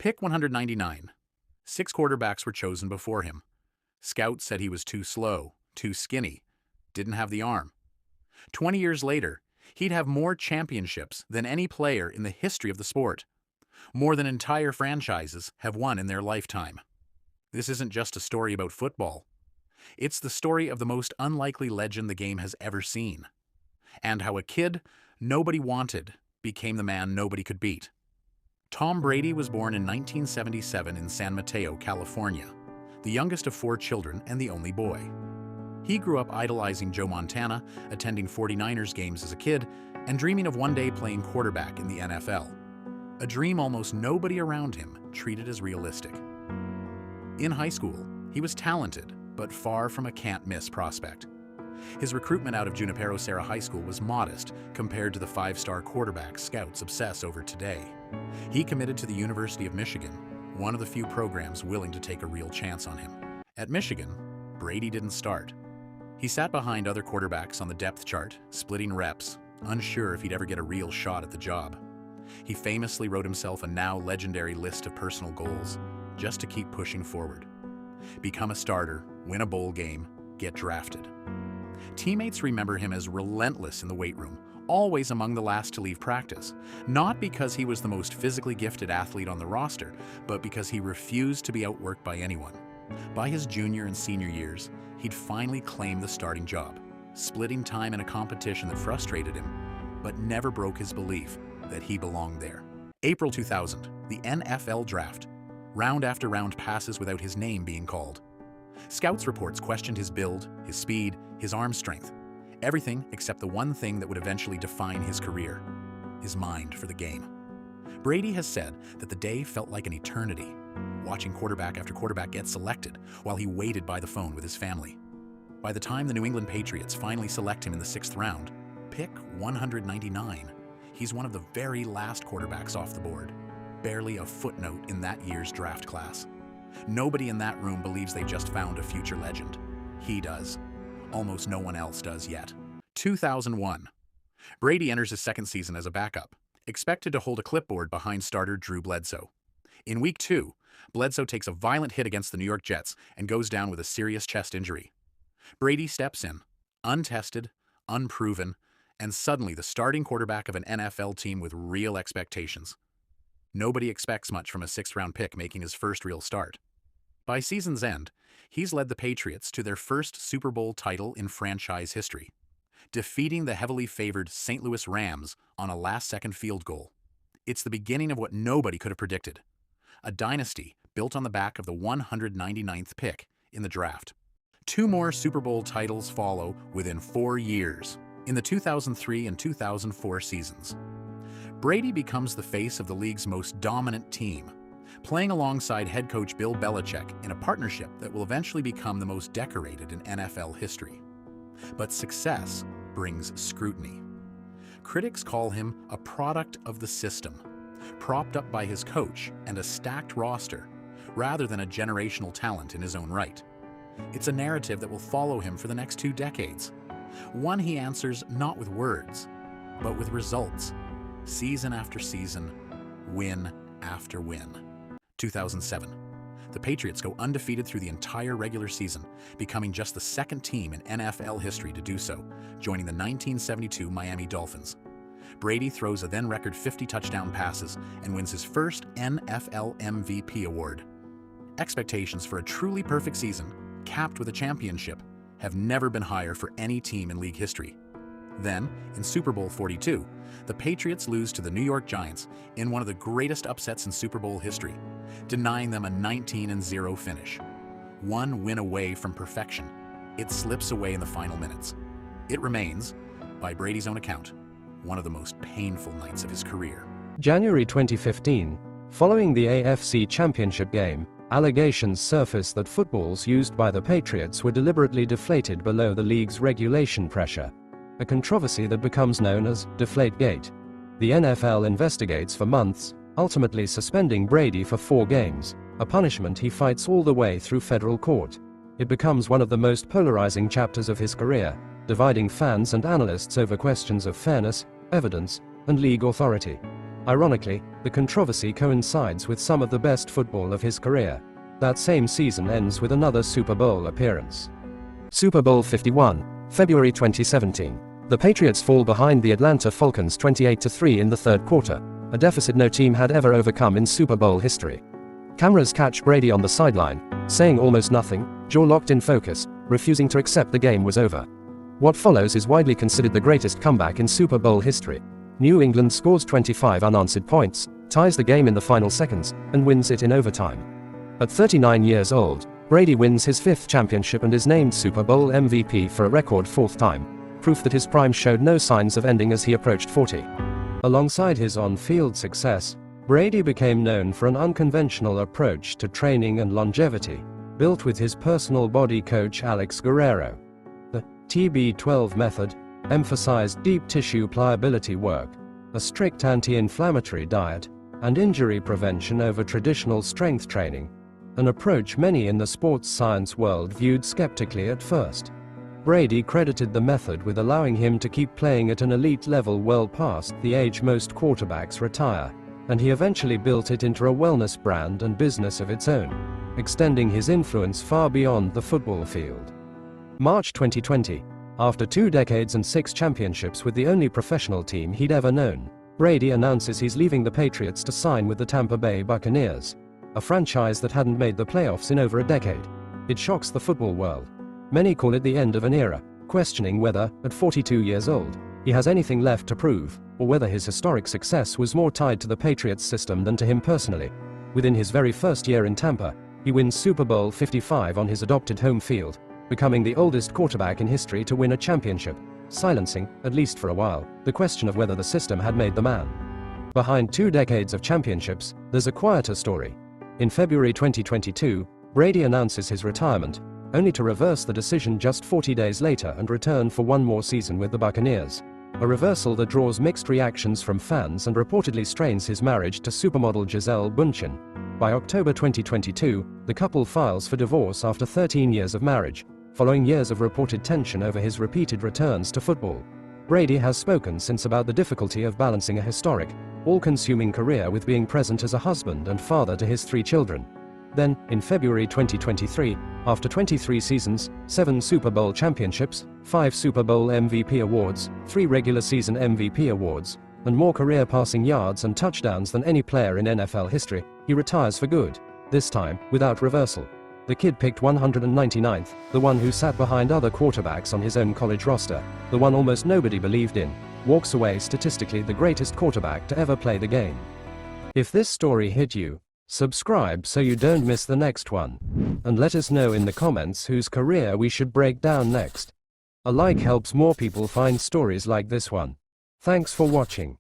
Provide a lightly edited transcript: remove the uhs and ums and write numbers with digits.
Pick 199. 6 quarterbacks were chosen before him. Scouts said he was too slow, too skinny, didn't have the arm. 20 years later, he'd have more championships than any player in the history of the sport. More than entire franchises have won in their lifetime. This isn't just a story about football. It's the story of the most unlikely legend the game has ever seen. And how a kid nobody wanted became the man nobody could beat. Tom Brady was born in 1977 in San Mateo, California, the youngest of 4 children and the only boy. He grew up idolizing Joe Montana, attending 49ers games as a kid, and dreaming of one day playing quarterback in the NFL. A dream almost nobody around him treated as realistic. In high school, he was talented, but far from a can't-miss prospect. His recruitment out of Junipero Serra High School was modest compared to the 5-star quarterback scouts obsess over today. He committed to the University of Michigan, one of the few programs willing to take a real chance on him. At Michigan, Brady didn't start. He sat behind other quarterbacks on the depth chart, splitting reps, unsure if he'd ever get a real shot at the job. He famously wrote himself a now legendary list of personal goals, just to keep pushing forward. Become a starter, win a bowl game, get drafted. Teammates remember him as relentless in the weight room, always among the last to leave practice, not because he was the most physically gifted athlete on the roster, but because he refused to be outworked by anyone. By his junior and senior years, he'd finally claimed the starting job, splitting time in a competition that frustrated him, but never broke his belief that he belonged there. April 2000, the NFL Draft. Round after round passes without his name being called. Scouts reports questioned his build, his speed, his arm strength. Everything except the one thing that would eventually define his career: his mind for the game. Brady has said that the day felt like an eternity, watching quarterback after quarterback get selected while he waited by the phone with his family. By the time the New England Patriots finally select him in the 6th round, pick 199, he's one of the very last quarterbacks off the board, barely a footnote in that year's draft class. Nobody in that room believes they just found a future legend. He does. Almost no one else does yet. 2001. Brady enters his 2nd season as a backup, expected to hold a clipboard behind starter Drew Bledsoe. In week 2, Bledsoe takes a violent hit against the New York Jets and goes down with a serious chest injury. Brady steps in, untested, unproven, and suddenly the starting quarterback of an NFL team with real expectations. Nobody expects much from a 6th-round pick making his first real start. By season's end, he's led the Patriots to their first Super Bowl title in franchise history, defeating the heavily favored St. Louis Rams on a last-second field goal. It's the beginning of what nobody could have predicted: a dynasty built on the back of the 199th pick in the draft. 2 more Super Bowl titles follow within 4 years, in the 2003 and 2004 seasons. Brady becomes the face of the league's most dominant team, playing alongside head coach Bill Belichick in a partnership that will eventually become the most decorated in NFL history. But success brings scrutiny. Critics call him a product of the system, propped up by his coach and a stacked roster, rather than a generational talent in his own right. It's a narrative that will follow him for the next 2 decades, one he answers not with words, but with results. Season after season, win after win. 2007. The Patriots go undefeated through the entire regular season, becoming just the 2nd team in NFL history to do so, joining the 1972 Miami Dolphins. Brady throws a then-record 50 touchdown passes and wins his first NFL MVP award. Expectations for a truly perfect season, capped with a championship, have never been higher for any team in league history. Then, in Super Bowl 42, the Patriots lose to the New York Giants in one of the greatest upsets in Super Bowl history, denying them a 19-0 finish. 1 win away from perfection, it slips away in the final minutes. It remains, by Brady's own account, one of the most painful nights of his career. January 2015. Following the AFC Championship game, allegations surfaced that footballs used by the Patriots were deliberately deflated below the league's regulation pressure, a controversy that becomes known as Deflategate. The NFL investigates for months, ultimately suspending Brady for 4 games, a punishment he fights all the way through federal court. It becomes one of the most polarizing chapters of his career, dividing fans and analysts over questions of fairness, evidence, and league authority. Ironically, The controversy coincides with some of the best football of his career. That same season ends with another Super Bowl appearance. Super Bowl 51, February 2017. The Patriots fall behind the Atlanta Falcons 28-3 in the third quarter, a deficit no team had ever overcome in Super Bowl history. Cameras catch Brady on the sideline, saying almost nothing, jaw locked in focus, refusing to accept the game was over. What follows is widely considered the greatest comeback in Super Bowl history. New England scores 25 unanswered points, ties the game in the final seconds, and wins it in overtime. At 39 years old, Brady wins his fifth championship and is named Super Bowl MVP for a record fourth time, proof that his prime showed no signs of ending as he approached 40. Alongside his on-field success, Brady became known for an unconventional approach to training and longevity, built with his personal body coach Alex Guerrero. The TB12 method emphasized deep tissue pliability work, a strict anti-inflammatory diet, and injury prevention over traditional strength training, an approach many in the sports science world viewed skeptically at first. Brady credited the method with allowing him to keep playing at an elite level well past the age most quarterbacks retire, and he eventually built it into a wellness brand and business of its own, extending his influence far beyond the football field. March 2020. After 2 decades and 6 championships with the only professional team he'd ever known, Brady announces he's leaving the Patriots to sign with the Tampa Bay Buccaneers, a franchise that hadn't made the playoffs in over a decade. It shocks the football world. Many call it the end of an era, questioning whether, at 42 years old, he has anything left to prove, or whether his historic success was more tied to the Patriots system than to him personally. Within his very first year in Tampa, he wins Super Bowl 55 on his adopted home field, becoming the oldest quarterback in history to win a championship, silencing, at least for a while, the question of whether the system had made the man. Behind 2 decades of championships, there's a quieter story. In February 2022, Brady announces his retirement, only to reverse the decision just 40 days later and return for one more season with the Buccaneers. A reversal that draws mixed reactions from fans and reportedly strains his marriage to supermodel Gisele Bündchen. By October 2022, the couple files for divorce after 13 years of marriage, following years of reported tension over his repeated returns to football. Brady has spoken since about the difficulty of balancing a historic, all-consuming career with being present as a husband and father to his 3 children. Then, in February 2023, after 23 seasons, 7 Super Bowl championships, 5 Super Bowl MVP awards, 3 regular season MVP awards, and more career passing yards and touchdowns than any player in NFL history, he retires for good, this time, without reversal. The kid picked 199th, the one who sat behind other quarterbacks on his own college roster, the one almost nobody believed in, walks away statistically the greatest quarterback to ever play the game. If this story hit you, subscribe so you don't miss the next one. And let us know in the comments whose career we should break down next. A like helps more people find stories like this one. Thanks for watching.